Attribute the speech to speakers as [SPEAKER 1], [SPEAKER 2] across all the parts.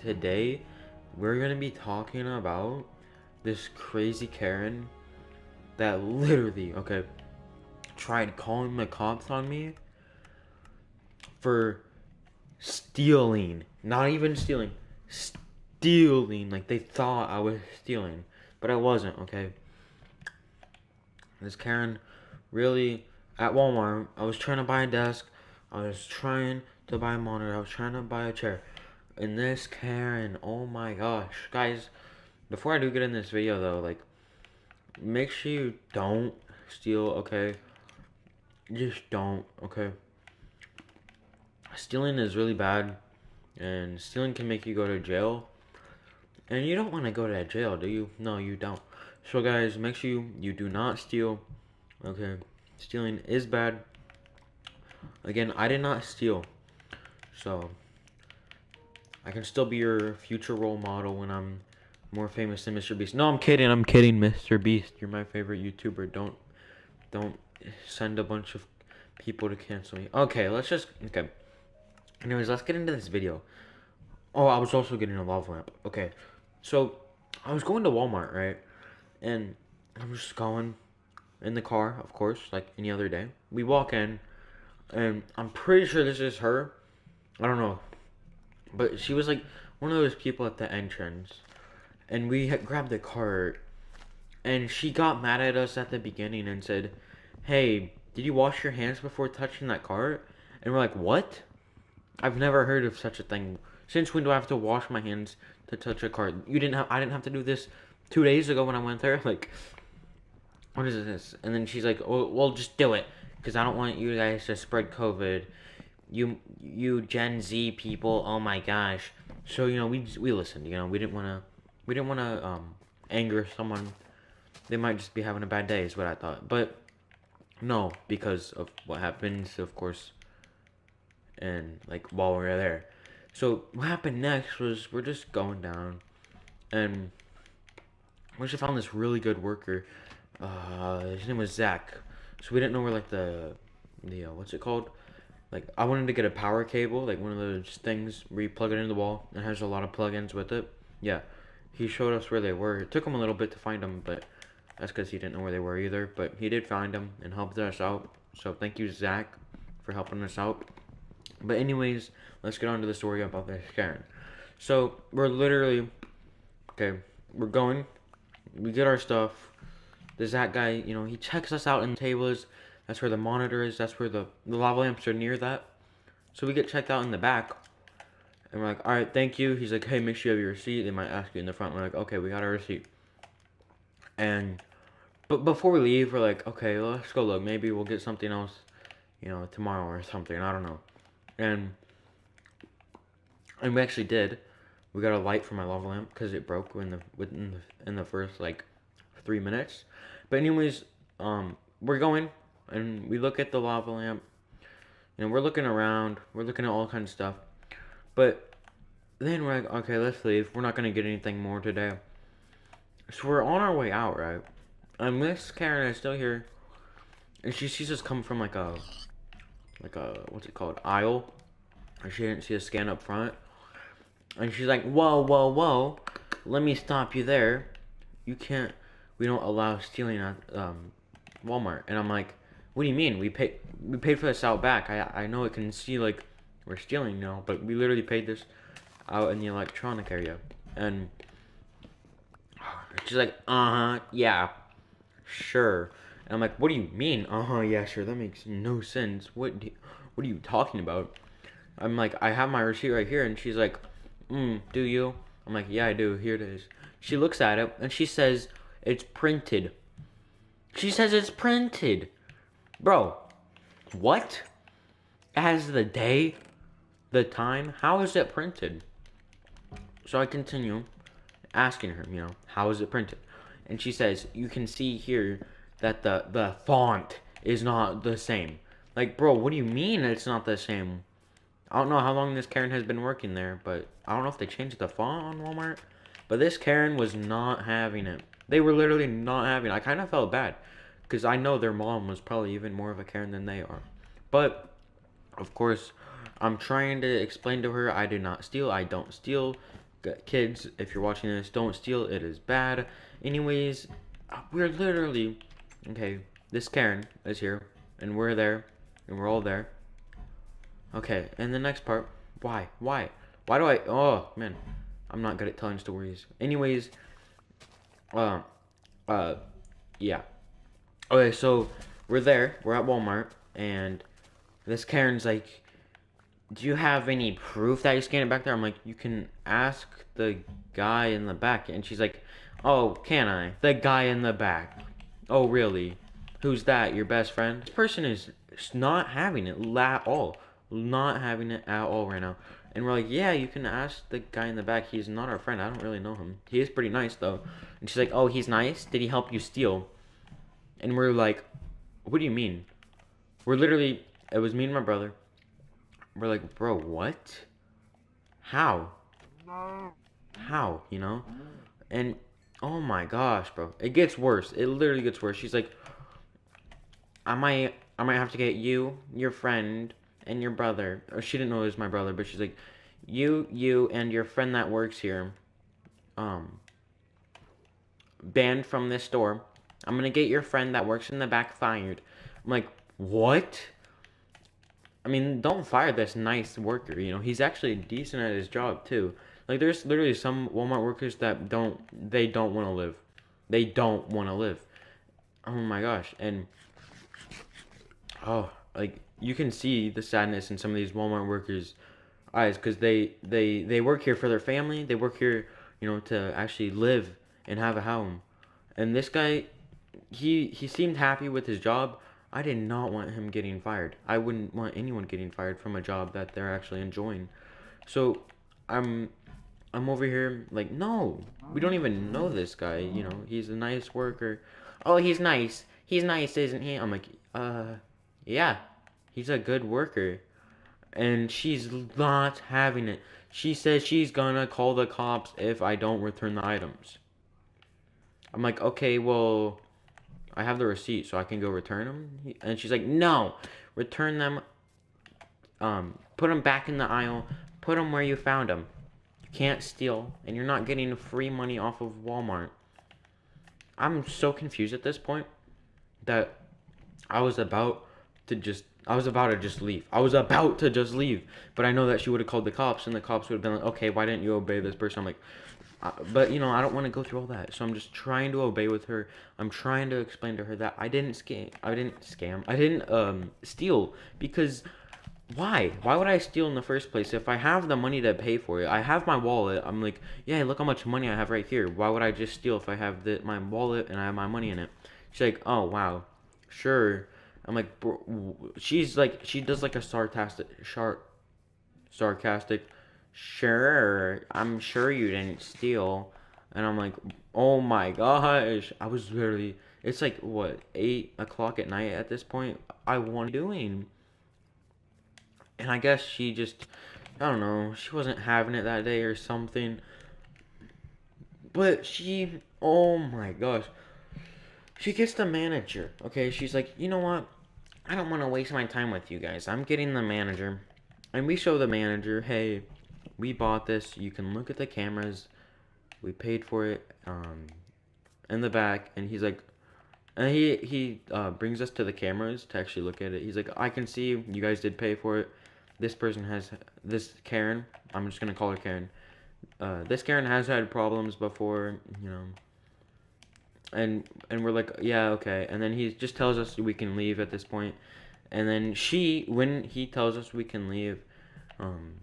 [SPEAKER 1] Today, we're gonna be talking about this crazy Karen that literally, okay, tried calling the cops on me for stealing. Not even stealing, stealing. Like they thought I was stealing, but I wasn't, okay? This Karen really, at Walmart, I was trying to buy a desk, I was trying to buy a monitor, I was trying to buy a chair. And this Karen, oh my gosh. Guys, before I do get in this video though, like, make sure you don't steal, okay? Just don't, okay? Stealing is really bad, and stealing can make you go to jail. And you don't want to go to jail, do you? No, you don't. So guys, make sure you do not steal, okay? Stealing is bad. Again, I did not steal. So, I can still be your future role model when I'm more famous than Mr. Beast. No, I'm kidding, Mr. Beast. You're my favorite YouTuber. Don't send a bunch of people to cancel me. Okay, okay. Anyways, let's get into this video. Oh, I was also getting a lava lamp. Okay, so I was going to Walmart, right? And I'm just going in the car, of course, like any other day. We walk in, and I'm pretty sure this is her. I don't know, but she was like one of those people at the entrance, and we had grabbed the cart, and she got mad at us at the beginning and said, "Hey, did you wash your hands before touching that cart?" And we're like, "What? I've never heard of such a thing. Since when do I have to wash my hands to touch a cart? I didn't have to do this 2 days ago when I went there. Like, what is this?" And then she's like, "Oh, well, just do it, because I don't want you guys to spread COVID. You Gen Z people, oh my gosh." So we listened. We didn't want to anger someone. They might just be having a bad day, is what I thought. But no, because of what happens, of course, and like while we were there. So what happened next was we're just going down, and we just found this really good worker. His name was Zach. So we didn't know where like the what's it called? Like I wanted to get a power cable, like one of those things where you plug it into the wall and has a lot of plugins with it. Yeah, he showed us where they were. It took him a little bit to find them, but that's because he didn't know where they were either. But he did find them and helped us out. So thank you, Zach, for helping us out. But anyways, let's get on to the story about this Karen. So we're literally okay. We're going. We get our stuff. There's that guy. He checks us out in the tables. That's where the monitor is. That's where the lava lamps are near that. So we get checked out in the back, and we're like, all right, thank you. He's like, hey, make sure you have your receipt. They might ask you in the front. We're like, okay, we got our receipt. And but before we leave, we're like, okay, let's go look. Maybe we'll get something else, tomorrow or something. I don't know. And we actually did. We got a light for my lava lamp because it broke in the first like 3 minutes. But anyways, we're going and we look at the lava lamp. We're looking around. We're looking at all kinds of stuff. But then we're like, okay, let's leave. We're not gonna get anything more today. So we're on our way out, right? And Miss Karen is still here, and she sees us come from like a what's it called, aisle. And she didn't see us scan up front. And she's like, whoa, whoa, whoa, let me stop you there. You can't, we don't allow stealing at Walmart. And I'm like, what do you mean? We paid for this out back. I know it can see like we're stealing, but we literally paid this out in the electronic area. And she's like, uh-huh, yeah, sure. And I'm like, what do you mean? Uh-huh, yeah, sure. That makes no sense. What are you talking about? I'm like, I have my receipt right here. And she's like, do you? I'm like, yeah, I do. Here it is. She looks at it and she says, it's printed. She says it's printed. Bro, what? It has the day, the time. How is it printed? So I continue asking her, how is it printed? And she says, you can see here that the font is not the same. Like, bro, what do you mean it's not the same? I don't know how long this Karen has been working there, but I don't know if they changed the font on Walmart. But this Karen was not having it. They were literally not having it. I kind of felt bad because I know their mom was probably even more of a Karen than they are. But, of course, I'm trying to explain to her I do not steal. I don't steal. Kids, if you're watching this, don't steal. It is bad. Anyways, we're literally okay. This Karen is here, and we're there, and we're all there. Okay, and the next part. Why? Why do I? Oh man, I'm not good at telling stories. Anyways, uh, uh, yeah. Okay, so we're there. We're at Walmart, and this Karen's like, "Do you have any proof that you scanned it back there?" I'm like, "You can ask the guy in the back." And she's like, "Oh, can I? The guy in the back. Oh, really? Who's that? Your best friend?" This person is not having it at all. Not having it at all right now. And we're like, "Yeah, you can ask the guy in the back. He's not our friend. I don't really know him. He is pretty nice, though." And she's like, "Oh, he's nice? Did he help you steal?" And we're like, "What do you mean?" We're literally, it was me and my brother. We're like, "Bro, what? How? How? You know?" And oh my gosh, bro, it gets worse. It literally gets worse. She's like, I might have to get you, your friend, and your brother." Or she didn't know it was my brother, but she's like, you, and your friend that works here, um, banned from this store. I'm gonna get your friend that works in the back fired. I'm like, what? I mean, don't fire this nice worker. You know, he's actually decent at his job too. Like, there's literally some Walmart workers that they don't want to live. They don't want to live. Oh my gosh. And oh, like you can see the sadness in some of these Walmart workers' eyes because they work here for their family. They work here, you know, to actually live and have a home. And this guy, he seemed happy with his job. I did not want him getting fired. I wouldn't want anyone getting fired from a job that they're actually enjoying. So I'm I'm over here like, no, we don't even know this guy. You know, he's a nice worker. Oh, he's nice. He's nice, isn't he? I'm like, yeah, he's a good worker. And she's not having it. She says she's gonna call the cops if I don't return the items. I'm like, okay, well, I have the receipt, so I can go return them. And she's like, no, return them. Put them back in the aisle. Put them where you found them. You can't steal, and you're not getting free money off of Walmart. I'm so confused at this point that I was about I was about to just leave. I was about to just leave, but I know that she would have called the cops, and the cops would have been like, "Okay, why didn't you obey this person?" I'm like, but you know, I don't want to go through all that, so I'm just trying to obey with her. I'm trying to explain to her that I didn't scam. I didn't steal because why? Why would I steal in the first place? If I have the money to pay for it, I have my wallet. I'm like, yeah, look how much money I have right here. Why would I just steal if I have my wallet and I have my money in it? She's like, oh wow, sure. I'm like, bro, she's like, she does like a sarcastic, sure. I'm sure you didn't steal, and I'm like, oh my gosh, I was literally. It's like what 8 o'clock at night at this point. I want doing. And I guess she just, I don't know, she wasn't having it that day or something. But she, oh my gosh, she gets the manager. Okay, she's like, you know what? I don't want to waste my time with you guys. I'm getting the manager. And we show the manager, hey, we bought this. You can look at the cameras. We paid for it in the back. And he's like, and he brings us to the cameras to actually look at it. He's like, I can see you guys did pay for it. This person has, this Karen, I'm just going to call her Karen. This Karen has had problems before, you know. And we're like, yeah, okay. And then he just tells us we can leave at this point. And then when he tells us we can leave, um,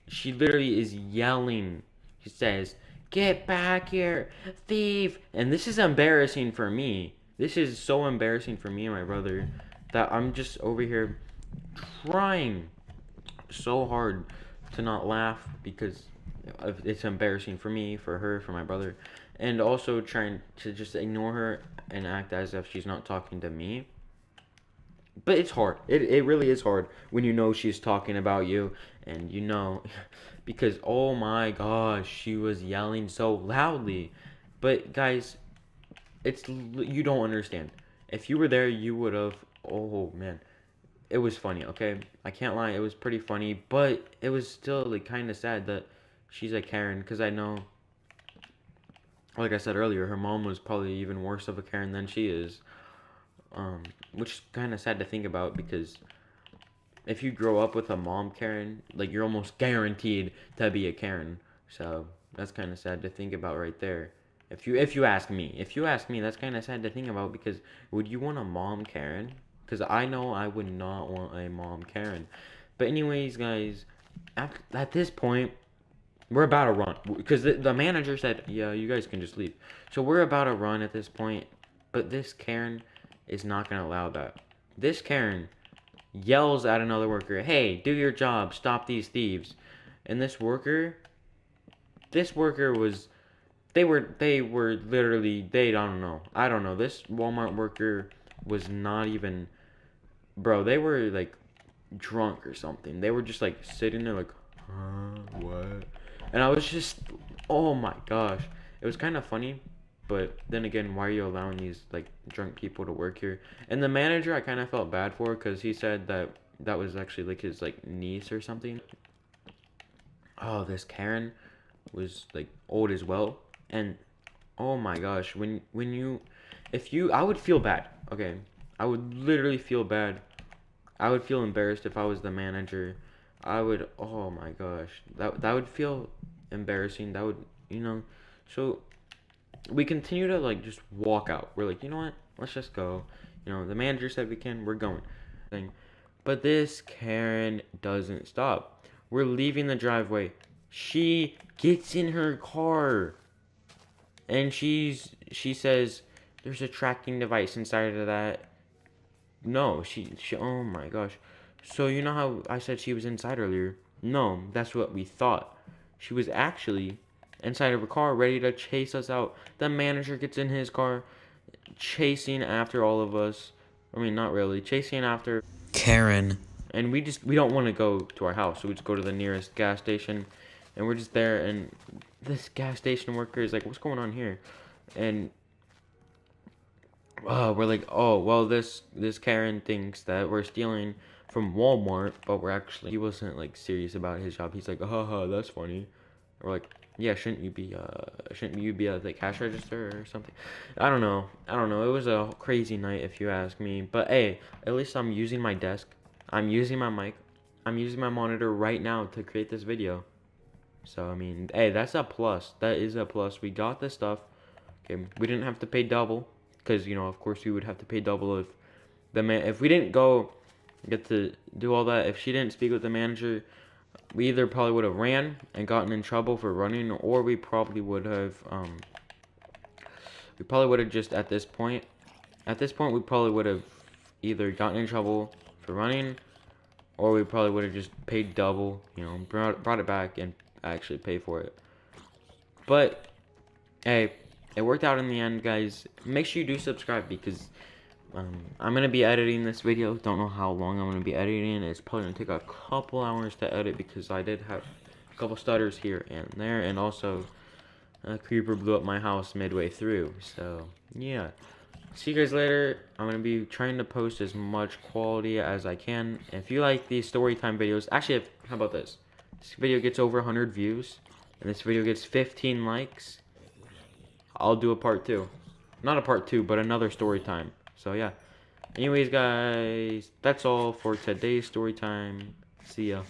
[SPEAKER 1] she literally is yelling. She says, "Get back here, thief!" And this is embarrassing for me. This is so embarrassing for me and my brother that I'm just over here trying so hard to not laugh because it's embarrassing for me, for her, for my brother, and also trying to just ignore her and act as if she's not talking to me. But it's hard. It really is hard when you know she's talking about you and you know because oh my gosh, she was yelling so loudly. But guys, you don't understand. If you were there, you would have oh man. It was funny, okay? I can't lie, it was pretty funny, but it was still like kind of sad that she's a Karen, because I know, like I said earlier, her mom was probably even worse of a Karen than she is. Which is kind of sad to think about, because if you grow up with a mom Karen, like, you're almost guaranteed to be a Karen. So that's kind of sad to think about right there. If you ask me, that's kind of sad to think about, because would you want a mom Karen? Because I know I would not want a mom Karen. But anyways, guys, at this point, we're about to run, because the manager said, yeah, you guys can just leave. So we're about to run at this point, but this Karen is not gonna allow that. This Karen yells at another worker, hey, do your job, stop these thieves. And this worker was, they were literally, I don't know, this Walmart worker was not even, bro, they were like drunk or something. They were just like sitting there like, huh, what? And I was just, oh my gosh. It was kind of funny, but then again, why are you allowing these like drunk people to work here? And the manager, I kind of felt bad for, because he said that that was actually like his like niece or something. Oh, this Karen was like old as well, and oh my gosh, when you, if you, I would feel bad. Okay, I would literally feel bad. I would feel embarrassed if I was the manager. I would, oh my gosh, that would feel embarrassing. That would, you know. So we continue to like just walk out. We're like, you know what? Let's just go. You know, the manager said we can. We're going. But this Karen doesn't stop. We're leaving the driveway. She gets in her car, and she says, "There's a tracking device inside of that." No, she. Oh my gosh. So you know how I said she was inside earlier? No, that's what we thought. She was actually inside of a car, ready to chase us out. The manager gets in his car, chasing after all of us. I mean, not really, chasing after Karen. And we don't want to go to our house, so we just go to the nearest gas station, and we're just there. And this gas station worker is like, "What's going on here?" And we're like, "Oh, well, this Karen thinks that we're stealing from Walmart, but we're actually." He wasn't like serious about his job. He's like, "Haha, that's funny." And we're like, "Yeah, shouldn't you be at the cash register or something?" I don't know. It was a crazy night, if you ask me. But hey, at least I'm using my desk. I'm using my mic. I'm using my monitor right now to create this video. So I mean, hey, that's a plus. That is a plus. We got this stuff. Okay, we didn't have to pay double, because you know, of course, we would have to pay double if we didn't go get to do all that. If she didn't speak with the manager, we either probably would have ran and gotten in trouble for running, or we probably would have just at this point we probably would have either gotten in trouble for running, or we probably would have just paid double, you know, brought it back and actually pay for it. But hey, it worked out in the end, guys. Make sure you do subscribe, because I'm gonna be editing this video. Don't know how long I'm gonna be editing. It's probably gonna take a couple hours to edit, because I did have a couple stutters here and there, and also a creeper blew up my house midway through. So yeah, see you guys later. I'm gonna be trying to post as much quality as I can. If you like these story time videos, actually, how about this? This video gets over 100 views, and this video gets 15 likes. I'll do a part 2. Not a part 2, but another story time. So yeah. Anyways, guys, that's all for today's story time. See ya.